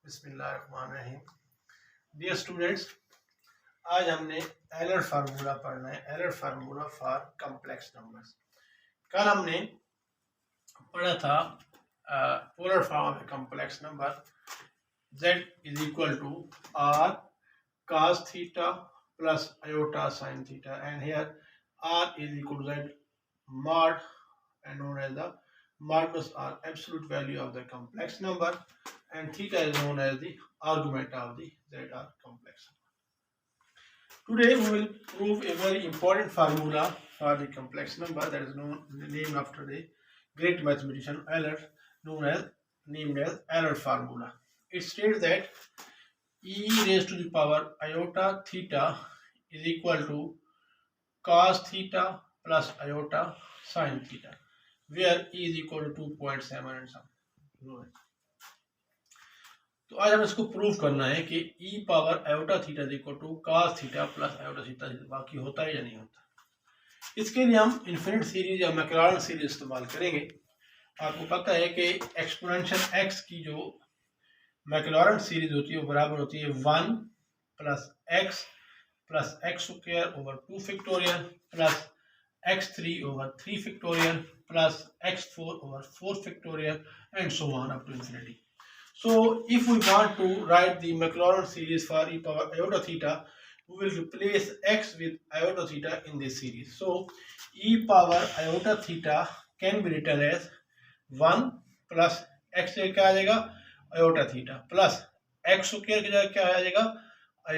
बिस्मिल्लाहिर्रहमानिर्रहीम। Dear students, आज हमने एलर फार्मूला पढ़ना है। Euler formula for complex numbers. कल हमने पढ़ा था polar form of complex number z is equal to r cos theta plus iota sin theta, and here r is equal to z mod and known as the modulus r, absolute value of the complex number, and theta is known as the argument of the ZR complex. Today we will prove a very important formula for the complex number that is named after the great mathematician Euler, named as Euler formula. It states that e raised to the power iota theta is equal to cos theta plus iota sin theta, where e is equal to 2.7 and some. तो आज हमें इसको prove करना है कि e power iota theta equal to cos theta plus iota theta बाकी होता है या नहीं होता। इसके लिए हम इन्फिनिट सीरीज या मैक्लॉरेन सीरीज इस्तेमाल करेंगे। आपको पता है कि एक्सपोनेंशियल x की जो मैक्लॉरेन सीरीज होती है वो बराबर होती है 1 plus x square over 2 factorial plus x3 over 3 factorial plus x4 over 4 factorial and so on up to infinity. So if we want to write the Maclaurin series for e power iota theta, we will replace x with iota theta in this series. So e power iota theta can be written as 1 plus x से क्या आ जाएगा iota theta plus x square की जगह क्या आ जाएगा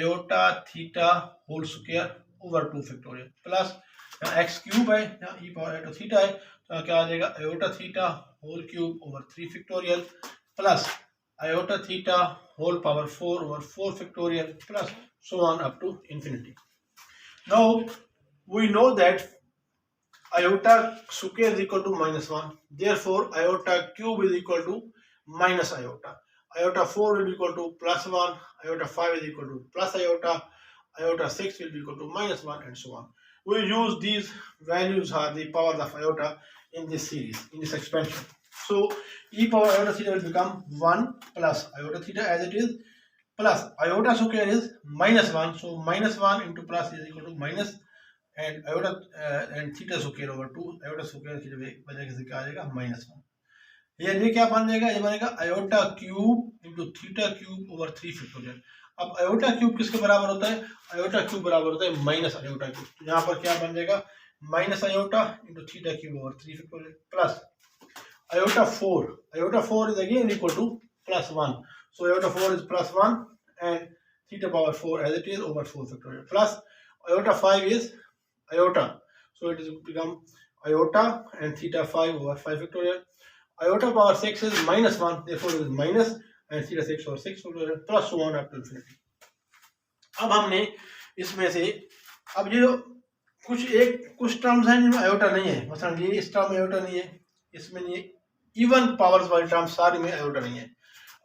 iota theta whole square over 2 factorial plus x cube है, यहाँ e पावर iota theta है तो क्या आ जाएगा iota theta whole cube over 3 factorial plus iota theta whole power 4 over 4 factorial plus so on up to infinity. Now we know that iota square is equal to -1, therefore iota cube is equal to minus iota. Iota 4 will be equal to +1, iota 5 is equal to plus iota, iota 6 will be equal to -1 and so on. We use these values are the powers of iota in this series, in this expansion. So e power iota theta will become 1 plus iota theta as it is plus iota square is -1, so -1 into plus is equal to minus and iota and theta square over 2 iota square की वजह से क्या आ जाएगा -1. ये क्या बन जाएगा, ये बनेगा iota cube into theta cube over 3 factorial. अब iota क्यूब किसके बराबर होता है, iota क्यूब बराबर होता है माइनस iota क्यूब, तो यहाँ पर क्या बन जाएगा minus iota into theta cube over 3 factorial plus iota 4 is again equal to +1, so iota 4 is +1 and theta power 4 as it is over 4 factorial plus iota 5 is iota, so it is become iota and theta 5 over 5 factorial. Iota power 6 is -1, therefore it is minus and theta 6 over 6 factorial plus so on up to infinity. अब हमने इसमें से अब ये कुछ terms हैं जिनमें iota नहीं है, मतलब ये इस टर्म में iota नहीं है, इसमें नहीं है, इवन पावर्स वाली टर्म सारी में आयोटा नहीं है,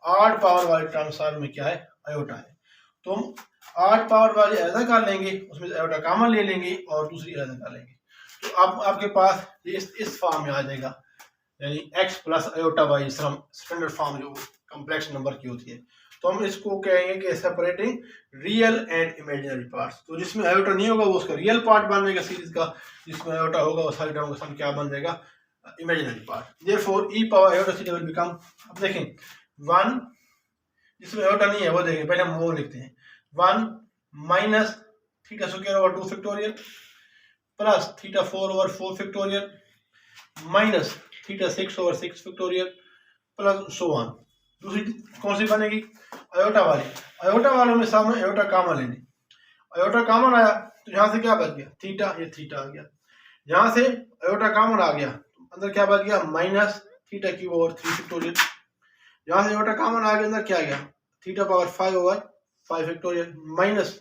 आड पावर वाली टर्म सारी में क्या है आयोटा है, तो हम आड पावर वाली ऐसा कर लेंगे, उसमें आयोटा कॉमन ले लेंगे और दूसरी ऐसा कर लेंगे, तो अब आपके पास ये इस फॉर्म में आ जाएगा, यानी x plus iota Y standard form जो कॉम्प्लेक्स नंबर की होती है, तो हम इसको कहेंगे कि separating real and imaginary parts. तो जिसमें आयोटा नहीं होगा वो उसका रियल पार्ट बन जाएगा सीरीज का, जिसमें आयोटा होगा वो सारी टर्म का सम क्या बन जाएगा imaginary part. Therefore e power iota theta will become, अब देखें 1 जिसमें iota नहीं है वो देखें, पहले हम वो लिखते हैं 1 minus theta square over 2 factorial plus theta 4 over 4 factorial minus theta 6 over 6 factorial plus so on. दूसरी कौन सी बनेगी आयोटा वाली, आयोटा वालों में सामने आयोटा कॉमन लेनी, आयोटा कॉमन आया तो यहाँ से क्या बच गया थीटा, ये थीटा आ गया, यहाँ से आयोटा कॉमन आ गया अंदर क्या बच गया minus theta cube over 3 factorial, यहाँ से आयोटा कॉमन आ गया अंदर क्या गया theta power 5 over 5 factorial minus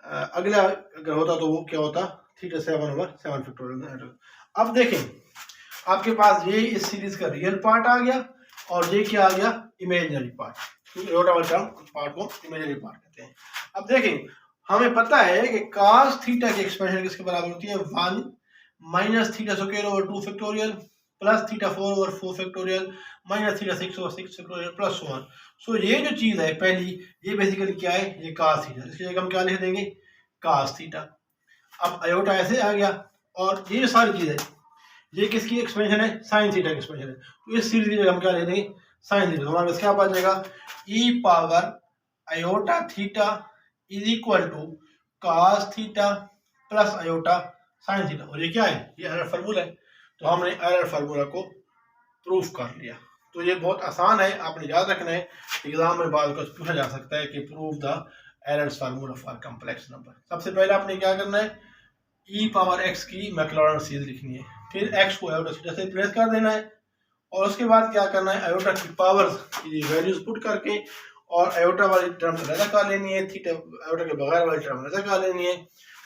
अगला अगर होता तो वो क्या होता थीटा 7 ओवर 7 फैक्टोरियल. अब देखें आपके पास ये इस सीरीज का रियल पार्ट आ गया और ये क्या आ गया इमेजिनरी पार्ट, आयोटा वाले टर्म पार्ट को इमेजिनरी पार्ट कहते हैं. अब देखें हमें पता है कि cos थीटा की एक्सप्रेशन किसके बराबर होती है 1 minus theta square over 2 factorial plus theta 4 over 4 factorial minus theta 6 over 6 factorial plus so on. So ये जो चीज़ है पहली, ये बेसिकली क्या है, ये कास थीटा, इसकी जगह हम क्या लिख देंगे, कास थीटा। अब आयोटा ऐसे आ गया, और ये जो सारी चीज़ है ये किसकी एक्सपेंशन है, साइन थीटा की एक्सपेंशन है, तो इस सीरीज की जगह हम क्या ले देंगे, साइन थीटा। हमारे पास क्या बच जाएगा, e power iota theta is equal to cos theta plus iota sine theta. और ये क्या है, ये एरर फार्मूला है, तो हमने एरर फार्मूला को प्रूफ कर लिया। तो ये बहुत आसान है, आपने याद रखना है, एग्जाम में बाद कुछ पूछा जा सकता है कि proof the errors formula for complex number. सबसे पहले आपने क्या करना है, ई पावर एक्स की मैक्लॉरेन सीरीज लिखनी है, फिर एक्स को आयोटा थीटा से रिप्लेस कर देना है, और उसके बाद क्या करना है, आयोटा की पावर्स की वैल्यूज पुट करके और आयोटा वाली टर्म अलग कर लेनी है, थीटा आयोटा के बगैर वाली टर्म अलग कर लेनी है।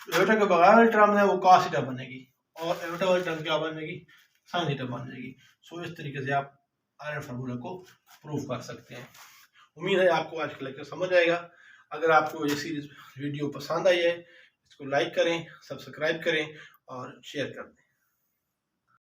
आयोटा के बगैर वाली टर्म है वो cos थीटा बनेगी, और आयोटा वाली टर्म क्या बनेगी, sin थीटा बन जाएगी। सो इस तरीके से आप आयरन फार्मूला को प्रूव कर सकते हैं। उम्मीद है आपको आज का लेक्चर समझ आएगा। अगर आपको ये सीरीज वीडियो पसंद आई है, इसको लाइक करें, सब्सक्राइब करें और शेयर कर दें।